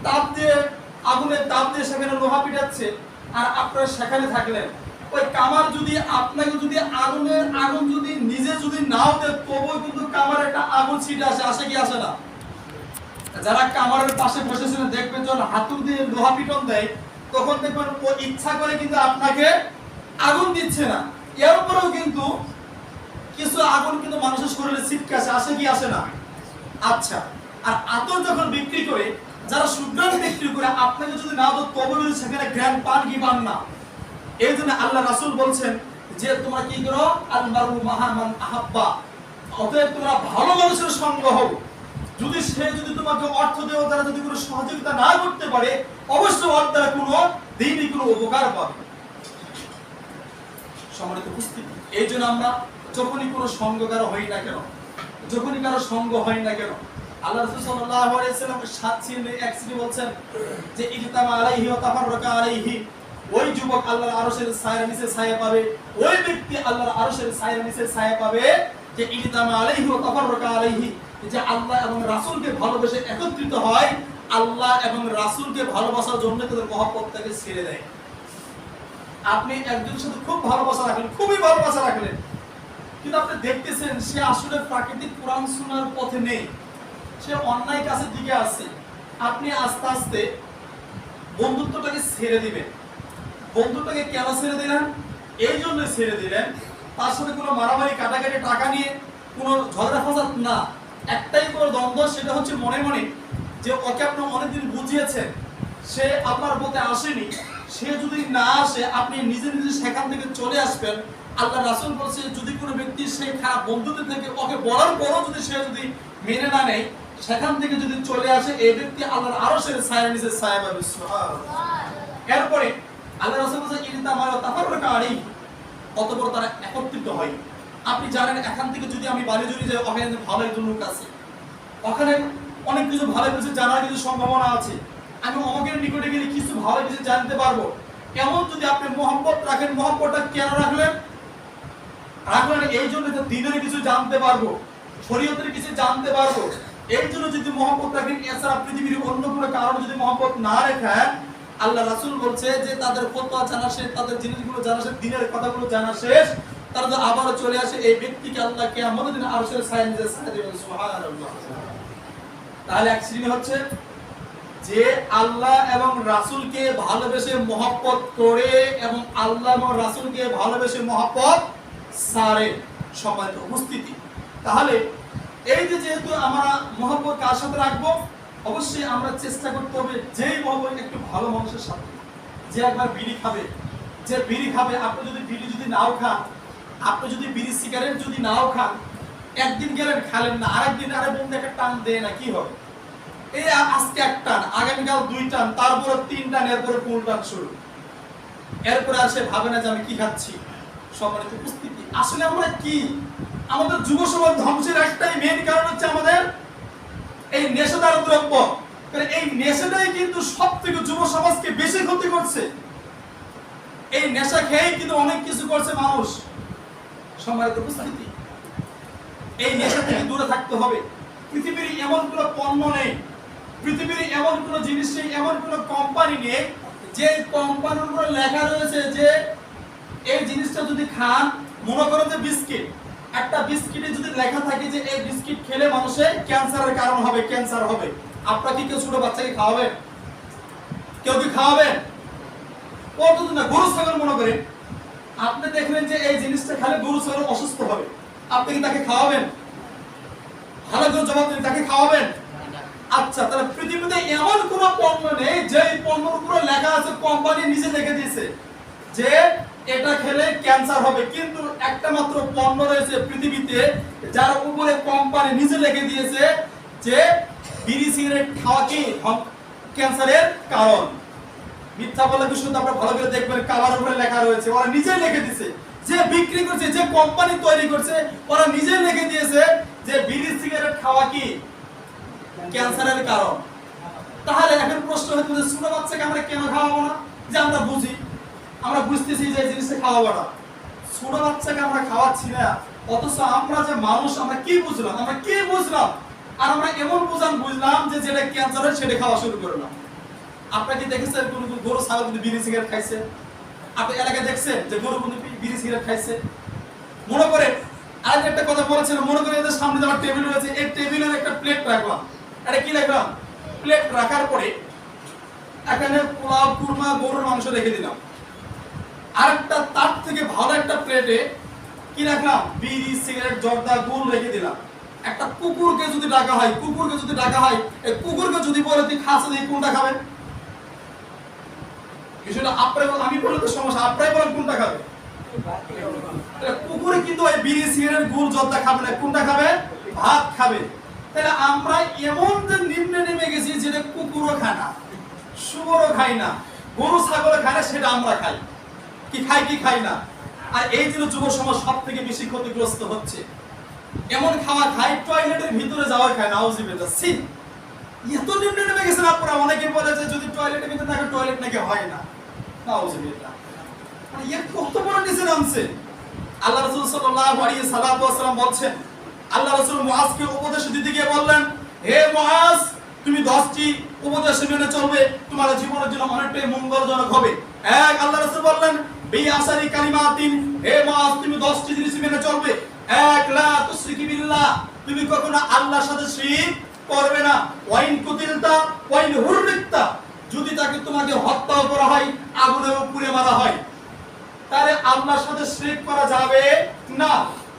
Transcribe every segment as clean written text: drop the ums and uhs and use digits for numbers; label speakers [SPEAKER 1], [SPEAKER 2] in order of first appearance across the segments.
[SPEAKER 1] তাপ দিয়ে, আগুনের তাপ দিয়ে সেখানে লোহা পিটাচ্ছে, আর আপনারা সেখানে থাকলেন। ওই কামার যদি আপনাকে যদি আগুন যদি নিজে যদি নাও দেয়, তবুও কিন্তু কামার একটা আগুন ছিটে আসে, আসে কি আসে না? যারা কামারের পাশে বসেছিলেন দেখবেন যখন হাতুড়ি দিয়ে লোহা পিটন দেয়, তখন দেখবেন ও ইচ্ছা করে কিন্তু আপনাকে আগুন দিচ্ছে না। এর উপরেও কিন্তু কিছু আগুন কিন্তু মানুষের শরীরে ছিটকে আসে, আসে কি আসে না? আচ্ছা, আর আতর যখন বিক্রি করে, যারা সুগ্রাণ বিক্রি করে, আপনাকে যদি না দেয় তবু যদি সেখানে গ্রাম পান কি পান না। এই জন্য আল্লাহ রাসূল বলছেন যে তোমরা কি করো, আল মারু মাহা মান আহাব্বা, অতএব তোমরা ভালো মানুষের সঙ্গ হও। যদি সে যদি তোমাকে অর্থ দেওয়া দ্বারা যদি কোনো সহযোগিতা না করতে পারে, অবশ্যই ওর দ্বারা কোনো দিনই কোনো উপকার পাবে। সম্মানিত উপস্থিতি, এই জন্য আমরা যখনই কোনো সঙ্গ কারো হই না কেন, যখনই কারো সঙ্গ হয় না কেন, আল্লাহ রাসূল সাল্লাল্লাহু আলাইহি ওয়াসাল্লাম 7 সিনে 1 সিনে বলছেন যে ইজতামা আলাইহি ওয়া তাফাররাকা আলাইহি, ওই যুবক আল্লাহর আরশের ছায়ার নিচে ছায়া পাবে, ওই ব্যক্তি আল্লাহর আরশের ছায়ার নিচে ছায়া পাবে, যে ইজতামা আলাইহি ওয়া তাফাররাকা আলাইহি, যে আল্লাহ এবং রাসূলকে ভালোবেসে একত্রিত হয়, আল্লাহ এবং রাসূলকে ভালোবাসার জন্য তাদের মহব্বতটাকে ছেড়ে দেয়। আপনি একজনের সাথে খুব ভালোবাসা রাখলেন, খুবই ভালোবাসা রাখলেন, কিন্তু আপনি দেখতেছেন সে আসলে প্রাকৃতিক কোরআন শোনার পথে নেই, সে অন্যায় কাজের দিকে আছে। আপনি আস্তে আস্তে বন্ধুত্বটাকে ছেড়ে দিবেন। বন্ধুটাকে কেন ছেড়ে দিলেন? এই জন্য ছেড়ে দিলেন, তার সাথে কোনো মারামারি কাটাকাটি টাকা নিয়ে কোনো ঝগড়া ফাসাদ না, একটাই কোনো দ্বন্দ্ব, সেটা হচ্ছে মনে মনে যে ওকে আপনি অনেকদিন বুঝিয়েছেন, সে আপনার পথে আসেনি, সে যদি না আসে আপনি নিজে নিজে সেখান থেকে চলে আসবেন। আল্লাহ রাসূল বলছে যদি কোনো ব্যক্তি সেই খারাপ বন্ধুদের থেকে ওকে বলার পরও যদি সে যদি মেনে না নেয়, সেখান থেকে যদি চলে আসে, এই ব্যক্তি আল্লাহর আরশের ছায়ার নিচে ছায়া পাবে। সুবহানাল্লাহ। এরপরে আল্লাহ রাসূল বলছে ইনতামা তাফাররাকা আলাইহি, অতঃপর তারা একত্রিত হয়। আপনি জানেন এখান থেকে যদি আমি বালিজুরি যাই, ওখানে ভালো একজন লোক আছে, ওখানে অনেক কিছু ভালো কিছু জানার কিছু সম্ভাবনা আছে, আমি অমুকের নিকটে গেলে কিছু ভালো কিছু জানতে পারবো। এমন যদি আপনি মহব্বত রাখেন, মহব্বতটা কেন রাখলেন? রাখলেন এই জন্য যে দ্বীনের কিছু জানতে পারবো, শরীয়তের কিছু জানতে পারবো, এই জন্য যদি মহব্বত রাখেন। এছাড়া পৃথিবীর অন্য কোনো কারণে যদি মহব্বত না রাখেন, আল্লাহ রাসূল বলছে যে তাদের ফতোয়া জানা শেষ, তাদের জিনিসগুলো জানা শেষ, দ্বীনের কথাগুলো জানা শেষ, তারা যদি আবারও চলে আসে, এই ব্যক্তিকে আল্লাহ কিয়ামতের দিন আরশের ছায়ার নিচে ছায়া দিবেন। সুবহানাল্লাহ। তাহলে এক শ্রেণী হচ্ছে যে আল্লাহ এবং রাসূলকে ভালোবেসে মহব্বত করে এবং আল্লাহ এবং রাসূলকে ভালোবেসে মহব্বত সারে। সম্মানিত উপস্থিতি, তাহলে এই যে যেহেতু আমরা মহব্বত কার সাথে রাখবো, অবশ্যই আমরা চেষ্টা করতে হবে যেই মহব্বত একটু ভালো মানুষের সাথে। যে একবার বিড়ি খাবে, যে বিড়ি খাবে, আপনি যদি বিড়ি যদি নাও খান, আপনি যদি বিড়ি সিগারেট যদি নাও খান, একদিন গেলেন খালেন না, আরেকদিন আরে বন্ধু একটা টান দেয় না, কি হবে? এই আজকে এক টান, আগামীকাল 2 টান, তারপরে 3 টান, এরপরে 4 টান শুরু। এরপরে আর সে ভাবে না যে আমি কি খাচ্ছি। সম্মানিত উপস্থিতি, আসলে আমরা কি, আমাদের যুব সমাজ ধ্বংসের একটাই মেইন কারণ হচ্ছে আমাদের এই নেশাদার দ্রব্য। এই নেশাটাই কিন্তু সবথেকে যুব সমাজকে বেশি ক্ষতি করছে। এই নেশা খেয়ে কিন্তু অনেক কিছু করছে মানুষ। সম্মানিত উপস্থিতি, এই নেশা থেকে দূরে থাকতে হবে। পৃথিবীর এমন কোনো পণ্য নেই, পৃথিবীর এমন কোনো জিনিস নেই, এমন কোনো কোম্পানি নেই যে কোম্পানির উপরে লেখা রয়েছে যে এই জিনিসটা যদি খান, মনে করেন যে বিস্কিট, একটা বিস্কিটে যদি লেখা থাকে যে এই বিস্কিট খেলে মানুষের ক্যান্সারের কারণ হবে, ক্যান্সার হবে, আপনারা কি কেউ ছোট বাচ্চাকে খাওয়াবেন? কেউ কি খাওয়াবেন? কতদিন না, গরু ছাগল মনে করেন, আপনি দেখলেন যে এই জিনিসটা খেলে গরু ছাগল অসুস্থ হবে, আপনি কি তাকে খাওয়াবেন? ভালো করে জবাব দিন, তাকে খাওয়াবেন? আচ্ছা, তাহলে পৃথিবীতে এমন কোন পণ্য নেই যে পণ্যের উপরে লেখা আছে, কোম্পানি নিজে লিখে দিয়েছে যে এটা খেলে ক্যান্সার হবে, কিন্তু একটা মাত্র পণ্য রয়েছে পৃথিবীতে যার উপরে কোম্পানি নিজে লিখে দিয়েছে যে বিড়ি সিগারেট খাওয়া কি ক্যান্সারের কারণ। মিথ্যা বলে কি শুধু আপনারা ভালো করে দেখবেন, কালার উপরে লেখা রয়েছে, ওরা নিজেই লিখে দিয়েছে, যে বিক্রি করছে, যে কোম্পানি তৈরি করছে, ওরা নিজেই লিখে দিয়েছে যে বিড়ি সিগারেট খাওয়া কি ক্যান্সারের কারণ। তাহলে এখন প্রশ্ন হচ্ছে যে ছোট বাচ্চাকে আমরা কেন খাওয়াবো না? যে আমরা বুঝি, আমরা বুঝতেছি যে জিনিসটা খাওয়াবো না, ছোট বাচ্চাকে আমরা খাওয়াচ্ছি না, অথচ আমরা যে মানুষ, আমরা কি বুঝলাম, আমরা কি বুঝলাম, আর আমরা এমন বুঝলাম যে যেটা ক্যান্সার হয় সেটা খাওয়া শুরু করলাম। আপনারা কি দেখেছেন কোন গরু ছাগল কিন্তু বিড়ি সিগারেট খাইছে? আপনি এলাকায় দেখছেন যে গরু কিন্তু বিড়ি সিগারেট খাইছে? মনে করেন আজ একটা কথা বলেছেন, মনে করেন এদের সামনে যে আমার টেবিল রয়েছে, এই টেবিলের একটা প্লেট রাখলাম। এটা কি রাখলাম? প্লেট রাখার পরে এখানে পোলাও, কুরমা, গরুর মাংস রেখে দিলাম। আরেকটা তার থেকে ভালো একটা প্লেটে কি রাখলাম? বিড়ি, সিগারেট, জর্দা, গুল রেখে দিলাম। একটা কুকুরকে যদি ডাকা হয়, এই কুকুরকে যদি বলে তুই খাস, এই কোনটা খাবেন? বিষয়টা আপনারা, আমি বলে তো সমস্যা, আপনারাই বলেন কোনটা খাবে? কুকুরে কিন্তু ওই বিড়ি, সিগারেট, গুল, জর্দা খাবে না, কোনটা খাবে? ভাত খাবে। তাহলে আমরা এমন যে নিম্নে নেমে গেছি যেটা কুকুরও খায় না, শুয়োরও খায় না, গরু ছাগলও খায় না, সেটা আমরা খাই। কি খাই কি খাই না? আর এই যে যুব সমাজ সব থেকে বেশি ক্ষতিগ্রস্ত হচ্ছে। এমন খাওয়া খাই টয়লেটের ভিতরে যাওয়া খায় না। আউযুবিল্লাহ। সি এত নিম্নে নেমে গেছেন আপনারা। অনেকে বলে যে যদি টয়লেটের ভিতরে থাকে টয়লেট নাকি হয় না। আউযুবিল্লাহ। মানে এর কত বড় নিচে নামছে। আল্লাহ রাসূল সাল্লাল্লাহু আলাইহি সাল্লাম বলছেন, আল্লাহ রাসূল মুআজকে উপদেশ দিতে গিয়ে বললেন, হে মুআজ, তুমি 10টি উপদেশ মেনে চলবে, তোমার জীবনের জন্য অনেকটাই মঙ্গলজনক হবে। এক, আল্লাহ রাসূল বললেন, বিআসারি কালিমাতিন, হে মুআজ, তুমি 10টি জিনিস মেনে চলবে। এক, লা তুশরিকি বিল্লাহ, তুমি কখনো আল্লাহর সাথে শিরক করবে না। ওয়াইন কুতিলতা ওয়াইন হুররিকতা, যদি তাকে তোমাকে হত্যা করা হয়, আগুনে পুড়ে মারা হয়, তাহলে আল্লাহর সাথে শিরক করা যাবে না।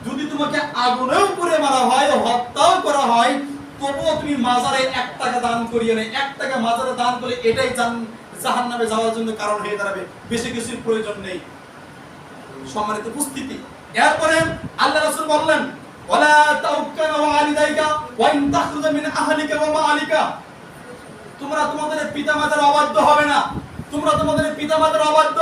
[SPEAKER 1] যদি তোমাকে আগুনেও পুড়ে মারা হয়, হত্যাও করা হয়, তবুও তুমি মাজারে 1 টাকা দান করিয়ে নেই। 1 টাকা মাজারে দান করে এটাই জাহান্নামে যাওয়ার জন্য কারণ হয়ে দাঁড়াবে, বেশি কিছুর প্রয়োজন নেই। সম্মানিত উপস্থিতি, এরপরে আল্লাহ রাসূল বললেন, ওয়ালা তাউক্কানা ওয়ালিদাইকা ওয়া ইন তাখরুজা মিন আহলিকা ওয়া মাআলিকা, তোমরা তোমাদের পিতামাতার অবাধ্য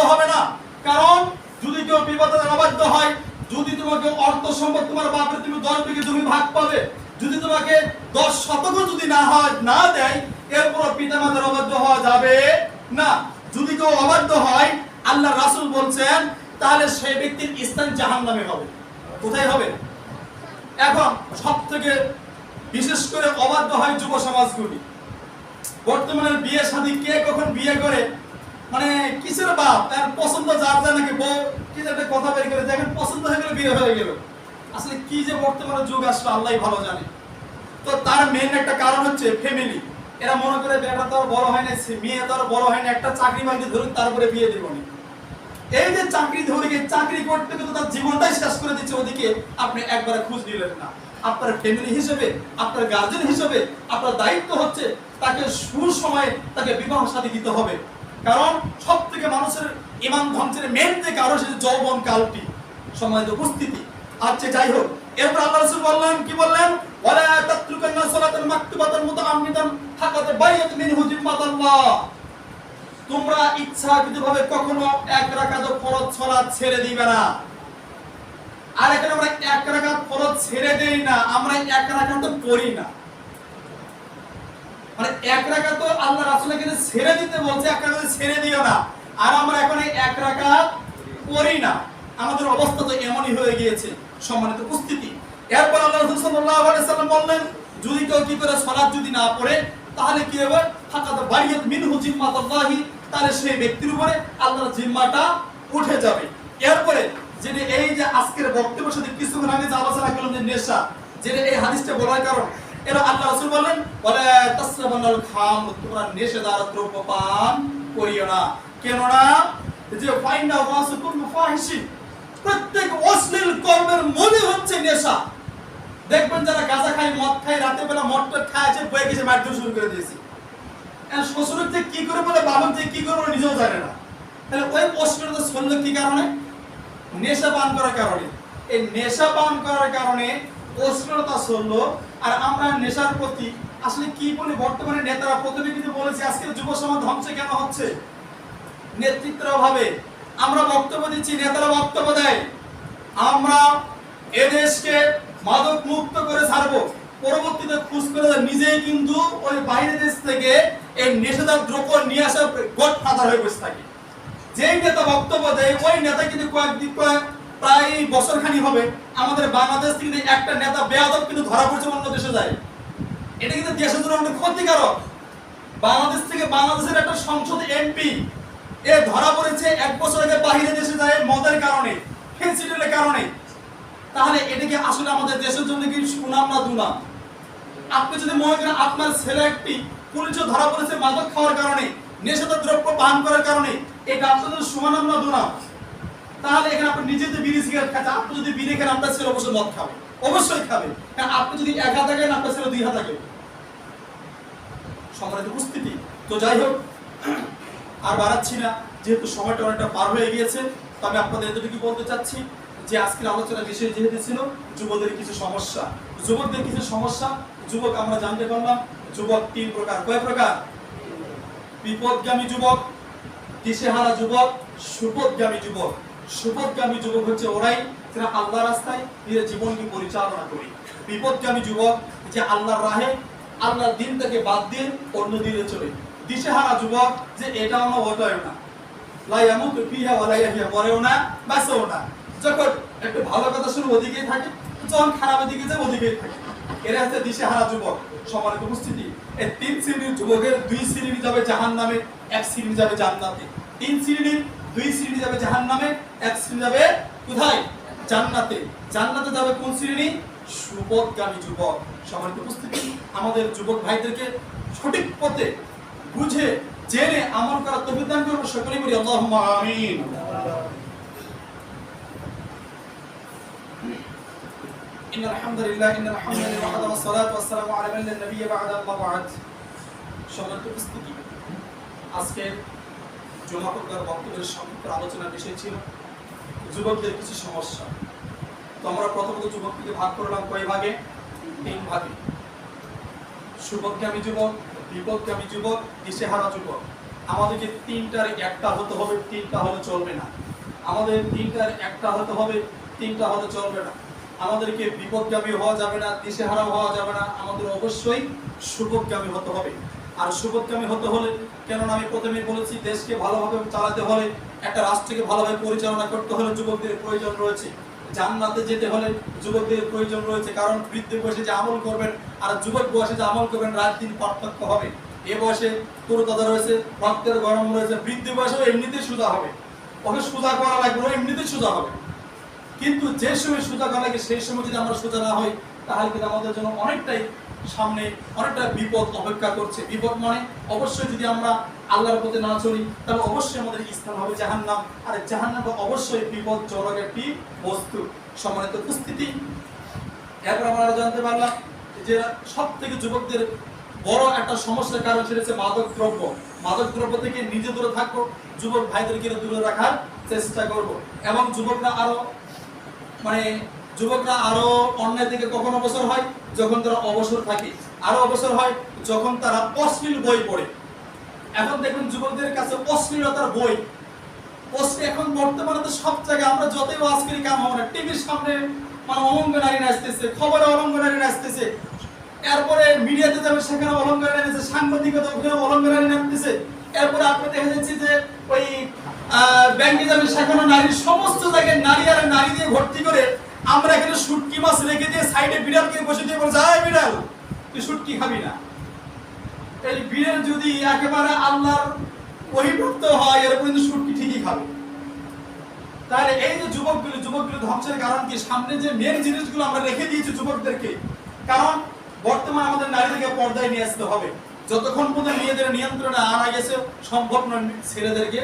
[SPEAKER 1] হবে না। কারণ যদি কেউ পিতামাতার অবাধ্য হয়, যদি তোমাকে অর্থ সম্পদ, তোমার বাপের তুমি 10 বিঘা জমি ভাগ পাবে, যদি তোমাকে 10 শতক যদি না দেয়, এরপর পিতামাতার অবাধ্য হওয়া যাবে না। যদি কেউ অবাধ্য হয়, আল্লাহ রাসূল বলছেন, তাহলে সেই ব্যক্তির স্থান জাহান্নামে হবে। কোথায় হবে? এখন সবথেকে বিশেষ করে অবাধ্য হয় যুব সমাজগুলি। বর্তমানে বিয়ে শাদী কে কখন বিয়ে করে, মানে কিসের বাপ, তার পছন্দ যার নাকি বউ, কি যে একটা কথা বের করে দেখেন, পছন্দ হয়ে গেল, বিয়ে হয়ে গেল। আসলে কি যে বর্তমানে যুগ আসলে আল্লাহই ভালো জানে। তো তার মেইন একটা কারণ হচ্ছে ফ্যামিলি। এরা মনে করে বেটা তো আর বড় হয় না, মেয়ে তো আর বড় হয় না, একটা চাকরি বাকরি ধরুন তারপরে বিয়ে দেব না। এই যে চাকরি ধরে চাকরি করতে কিন্তু তার জীবনটাই শেষ করে দিচ্ছে, ওদিকে আপনি একবারে খোঁজ নিলেন না। আপনার ফ্যামিলি হিসেবে, আপনার গার্জেন হিসেবে আপনার দায়িত্ব হচ্ছে তাকে সুসময়ে তাকে বিবাহ শাদী দিতে হবে। কারণ সব থেকে মানুষের ঈমান ধ্বংসের মেন যে কারণ সেটা যৌবন কালটি, সময় উপস্থিতি। আচ্ছা যাই হোক, এরপর আল্লাহ রাসূল বললেন, কি বললেন? ওয়ালা তাতরুকান্না সালাতাল মাকতুবাতান মুতাআম্মিদান হাকাত বাইয়াত মিনহু জিম্মাতাল্লাহ, তোমরা ইচ্ছাকৃতভাবে কখনো 1 রাকাত ফরজ সালাত ছেড়ে দিবে না। আর এখানে আমরা 1 রাকাত ফরজ ছেড়ে দেই না, আমরা 1 রাকাত পড়ি না। মানে 1 রাকাত আল্লাহ রাসূল এখানে ছেড়ে দিতে বলছে, 1 রাকাত ছেড়ে দিও না। আর আমরা এখন 1 রাকাত পড়ি না। আমাদের অবস্থা তো এমনই হয়ে গিয়েছে। সম্মানিত উপস্থিতি, এরপর আল্লাহ রাসূল সাল্লাল্লাহু আলাইহি সাল্লাম বললেন, যদি কেউ কি করে সালাত যদি না পড়ে, তাহলে কি হবে? ফাকাদ বারিয়াত মিনহু জিম্মাতুল্লাহি, তাহলে সেই ব্যক্তির উপরে আল্লাহর জিম্মাটা উঠে যাবে। এরপরে যেটা এই যে আজকের বক্তব্যের সাথে কিছুক্ষণ আগে যে আলোচনা করলাম যে নেশা, যেটা এই হাদিসটা বলার কারণ, এরা আল্লাহ রাসূল বললেন, ওয়ালা তাসরাবানাল খামর, তোমরা নেশাদার দ্রব্য পান করিও না। কেন না? যে ফাইনা ওয়াসুকুল মুফাহিশি, প্রত্যেক অশ্লীল কর্মের মূলে হচ্ছে নেশা। দেখবেন যারা গাঁজা খায়, মদ খায়, রাতের বেলা মদটা খায়, আছে বয়ে গেছে মারধর শুরু করে দিয়েছে। এর শ্বশুরের থেকে কি করে বলে, বাবার থেকে কি করে নিজেও জানে না। তাহলে ওই অশ্লীলতা শুনলো কি কারণে? নেশা পান করার কারণে। এই নেশা পান করার কারণে অশ্লীলতা শুনলো। আর আমরা নেশার প্রতি আসলে কি বলি, বর্তমানে নেতারা, প্রথমে কিন্তু বলেছি আজকের যুব সমাজ ধ্বংস কেন হচ্ছে? নেতৃত্বের অভাবে। আমরা বক্তব্য দিচ্ছি, নেতারা বক্তব্য দেয়, আমরা এদেশকে মাদক মুক্ত করে ছাড়বো, পরবর্তীতে খুশ করে নিজেই কিন্তু ওই বাইরের দেশ থেকে এই নেশাদার দ্রব্য নিয়ে আসা গডফাদার হয়ে বসে থাকে। যেই নেতা বক্তব্য দেয়, ওই নেতা কিন্তু প্রায় বছরখানি হবে আমাদের বাংলাদেশ থেকে একটা নেতা বেয়াদব কিন্তু ধরা পড়ছে, অন্য দেশে যায়। এটা কিন্তু দেশের জন্য অনেক ক্ষতিকারক। বাংলাদেশ থেকে বাংলাদেশের একটা সংসদ এমপি এ ধরা পড়েছে 1 বছর আগে বাইরে দেশে যায় মদের কারণে, ফেন্সিডিলের কারণে। তাহলে এটা কি আসলে আমাদের দেশের জন্য কি সুনাম না দুনাম? আপনি যদি মনে করেন আপনার ছেলে একটি পুলিশে ধরা পড়েছে মাদক খাওয়ার কারণে, নেশাদার দ্রব্য পান করার কারণে, এটা আপনাদের সুনাম না দুনাম? তাহলে এখানে আপনি নিজে যদি বিড়ি সিগারেট খাচ্ছেন, আপনি যদি বিড়ি খান আপনার ছেলে অবশ্যই মদ খাবে, অবশ্যই খাবে। কারণ আপনি যদি 1 হাতে খান আপনার ছেলে 2 হাতে খাবে। সম্মানিত উপস্থিতি, তো যাই হোক আর বাড়াচ্ছি না, যেহেতু সময়টা অনেকটা পার হয়ে গিয়েছে। তবে আপনাদের এতটুকু বলতে চাচ্ছি যে আজকের আলোচনার বিষয় যেহেতু ছিল যুবকদের কিছু সমস্যা, যুবকদের কিছু সমস্যা। যুবক আমরা জানতে পারলাম যুবক 3 প্রকার। কয় প্রকার? বিপদগামী যুবক, দিশেহারা যুবক, সুপথগামী যুবক। সুপথগামী যুবক হচ্ছে ওরাই যারা আল্লাহর রাস্তায় নিজের জীবনকে পরিচালনা করে। বিপদগামী যুবক যে আল্লাহর রাহে, আল্লাহর দিন থেকে বাদ দিয়ে অন্য দিকে চলে। দিশেহারা যুবক যে এটাও না ওটাও না, লা ইয়ামুতু ফিহা ওয়া লা ইয়াহইয়া, মরেও না বাঁচেও না। যখন একটু ভালো কথা শুনে ওদিকেই থাকে, যখন খারাপের দিকে যায় ওদিকেই থাকে। এরা হচ্ছে দিশেহারা যুবক। সম্মানিত উপস্থিতি, এই 3 শ্রেণীর যুবকের 2 শ্রেণী যাবে জাহান্নামে, 1 শ্রেণী যাবে জান্নাতে। 3 শ্রেণীর 2 শ্রেণী যাবে জাহান্নামে, 1 শ্রেণী যাবে কোথায়? জান্নাতে। জান্নাতে যাবে কোন শ্রেণী? সুপথগামী যুবক। সম্মানিত উপস্থিতি, আমাদের যুবক ভাইদেরকে সঠিক পথে বুঝে জেনে আমল করার তৌফিক দান করুন। সকলেই বলি আল্লাহুম্মা আমিন। إن الحمد لله وحده والصلاة والسلام على من لا نبي بعده أما بعد। সম্মানিত উপস্থিতি, আজকে জুমা খুতবার বক্তব্যের সংক্ষিপ্ত আলোচনার বিষয় ছিল যুবকদের কিছু সমস্যা। তো আমরা প্রথমত যুবককে ভাগ করলাম কয় ভাগে? 3 ভাগে। সুপথগামী যুবক, বিপদগামী যুবক, দিশেহারা যুবক। আমাদেরকে 3টার একটা হতে হবে, 3টা হলে চলবে না। আমাদের 3টার একটা হতে হবে, 3টা হলে চলবে না। আমাদেরকে বিপদগামী হওয়া যাবে না, দিশেহারা হওয়া যাবে না, আমাদের অবশ্যই সুপথগামী হতে হবে। আর সুপথগামী হতে হলে, কেননা আমি প্রথমেই বলেছি দেশকে ভালোভাবে চালাতে হলে, একটা রাষ্ট্রকে ভালোভাবে পরিচালনা করতে হলে যুবকদের প্রয়োজন রয়েছে। জান্নাতে যেতে হলে যুবকদের প্রয়োজন রয়েছে। কারণ বৃদ্ধ বয়সে যে আমল করবেন আর যুবক বয়সে যে আমল করবেন রাত দিন পার্থক্য হবে। এ বয়সে তরুতাজা রয়েছে, রক্তের গরম রয়েছে, বৃদ্ধ বয়সে এমনিতেই সোজা হবে, ওকে সোজা করা লাগবে, ও এমনিতেই সোজা হবে। কিন্তু যে সময় সোজা করা লাগে সেই সময় যদি আমরা সোজা না হই, তাহলে কিন্তু আমাদের জন্য অনেকটাই সামনে অনেকটা বিপদ অপেক্ষা করছে। বিপদ মানে অবশ্যই যদি আমরা আল্লাহর পথে না চলি তাহলে অবশ্যই আমাদের স্থান হবে জাহান্নাম। আর জাহান্নাম অবশ্যই বিপদজনক একটি বস্তু। সম্মানিত উপস্থিতি, এরপর আমরা জানতে পারলাম যে সবথেকে যুবকদের বড় একটা সমস্যার কারণ সেটা হচ্ছে মাদক দ্রব্য। মাদক দ্রব্য থেকে নিজে দূরে থাকবো, যুবক ভাইদেরকে দূরে রাখার চেষ্টা করব। এবং যুবকরা আরো অন্যায় থেকে কখন অবসর হয়? যখন তারা অবসর থাকে। আরো অবসর হয় যখন তারা অশ্লীল বই পড়ে। এখন দেখুন যুবকদের কাছে অশ্লীলতার বই, এখন বর্তমানে তো সব জায়গায় আমরা যতই আজকের কাম হবে না, টিভির সামনে অলঙ্গ নারী নাচতেছে, খবরে অলঙ্গ নারী নাচতেছে, এরপরে মিডিয়াতে যাবে সেখানে অলঙ্গ নারী নাচছে, সাংবাদিকতা ওখানে অলঙ্গ নারী নাচতেছে। এরপরে আপনি দেখা যাচ্ছে যে ওই ব্যাংকে যাবে সেখানে নারীর সমস্ত জায়গায় নারী আর নারী দিয়ে ভর্তি করে। আমরা এখানে শুটকি মাছ রেখে দিয়ে সাইডে বিড়ালকে বসে দিয়ে বলছে, আয় বিড়াল তুই শুটকি খাবি না। এই বিড়াল যদি একেবারে আল্লাহর ওহীপ্রাপ্ত হয়, এরপর কিন্তু শুটকি ঠিকই খাবে। তাহলে এই যে যুবকগুলো ধ্বংসের কারণ কি? সামনে যে মেন জিনিসগুলো আমরা রেখে দিয়েছি যুবকদেরকে। কারণ বর্তমানে আমাদের নারীদেরকে পর্দায় নিয়ে আসতে হবে। যতক্ষণ পর্যন্ত মেয়েদের নিয়ন্ত্রণে আনা গেছে সম্ভব নয় ছেলেদেরকে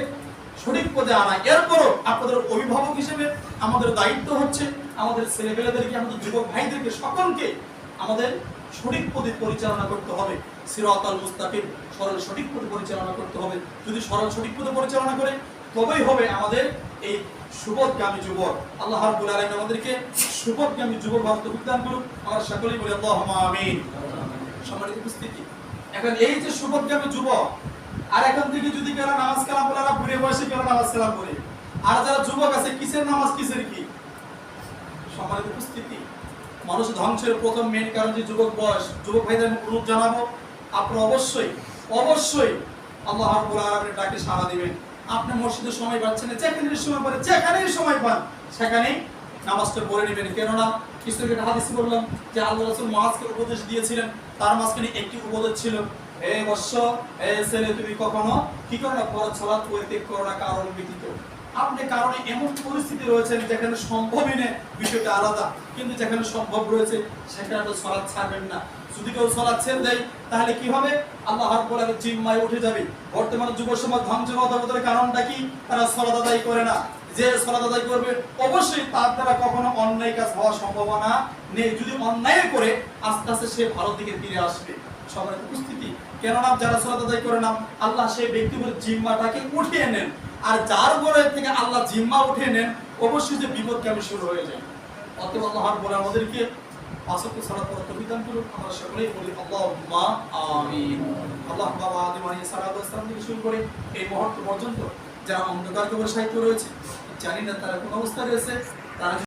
[SPEAKER 1] সঠিক পথে আনা। এরপরও আপনাদের অভিভাবক হিসেবে আমাদের দায়িত্ব হচ্ছে আমাদের ছেলেপেলেদেরকে, আমাদের যুবক ভাইদেরকে সকলকে আমাদের সঠিক পথে পরিচালনা করতে হবে। সিরাতাল মুস্তাকিম, সরল সঠিক পথে পরিচালনা করতে হবে। যদি সরল সঠিক পথে পরিচালনা করে তবেই হবে আমাদের এই সুপথগামী যুবক। আল্লাহ রাব্বুল আলামিন আমাদেরকে সুপথগামী যুবক হওয়ার তৌফিক দান করুন। আমরা সকলেই বলি আল্লাহুম্মা আমিন। সম্মানিত উপস্থিতি, এখন এই যে সুপথগামী যুবক, আর এখন থেকে যদি কেন নামাজ কালাম বলে না, বুড়ে বয়সে কেন নামাজ কালাম করে, আর যারা যুবক আছে কিসের নামাজ কিসের কি? সম্মানিত উপস্থিতি, মানুষ ধ্বংসের প্রথম মেন কারণ যে যুবক বয়স। যুবক ভাইদের অনুরোধ জানাবো, আপনারা অবশ্যই আল্লাহ রাব্বুল আলামিনের ডাকে সাড়া দিবেন। আপনি মসজিদে সময় পাচ্ছেন না, যেখানেই সময় পান সেখানেই নামাজটা পড়ে নেবেন। কেননা কিছু একটা হাদিস বললাম যে আল্লাহ রাসূল মুআজকে উপদেশ দিয়েছিলেন, তার মাঝখানে একটি উপদেশ ছিল হে বৎস, হে ছেলে, তুমি কখনো কি করো না, ফরজ সালাত পরিত্যাগ করো না কারণ ব্যতীত। আপনি কারণে এমন পরিস্থিতি রয়েছেন যেখানে সম্ভবই নেই, বিষয়টা আলাদা, কিন্তু যেখানে সম্ভব রয়েছে সেখানে তো সালাত ছাড়বেন না। যদি কেউ সালাত ছেড়ে দেয় তাহলে কি হবে? আল্লাহ রাব্বুল আলামিন জিম্মায় উঠে যাবে। বর্তমানে যুব সমাজ ধ্বংস হওয়ার কারণটা কি? তারা সালাত আদায় করে না। যে সালাত আদায় করবে অবশ্যই তার দ্বারা কখনো অন্যায় কাজ হওয়ার সম্ভাবনা নেই। যদি অন্যায় করে আস্তে আস্তে সে ভালো দিকে ফিরে আসবে। সবার উপস্থিতি, কেননা যারা সালাত আদায় করে না, আল্লাহ সেই ব্যক্তির জিম্মাটাকে উঠিয়ে নেন। আর যার উপরে থেকে আল্লাহ জিম্মা উঠিয়ে নেন, অবশ্যই যে বিপদগামী শুরু হয়ে যায়। অতএব আল্লাহ বলে আমাদেরকে পাঁচ ওয়াক্ত সালাত পড়ার তৌফিক দান করুন। আমরা সকলেই বলি আল্লাহুম্মা আমিন। আল্লাহ বাবা আদম আলাইহিস সালাম থেকে শুরু করে এই মুহূর্ত পর্যন্ত যারা অন্ধকার কবরে সাহিত্য রয়েছে, জানি না তারা কোন অবস্থায় রয়েছে, তারা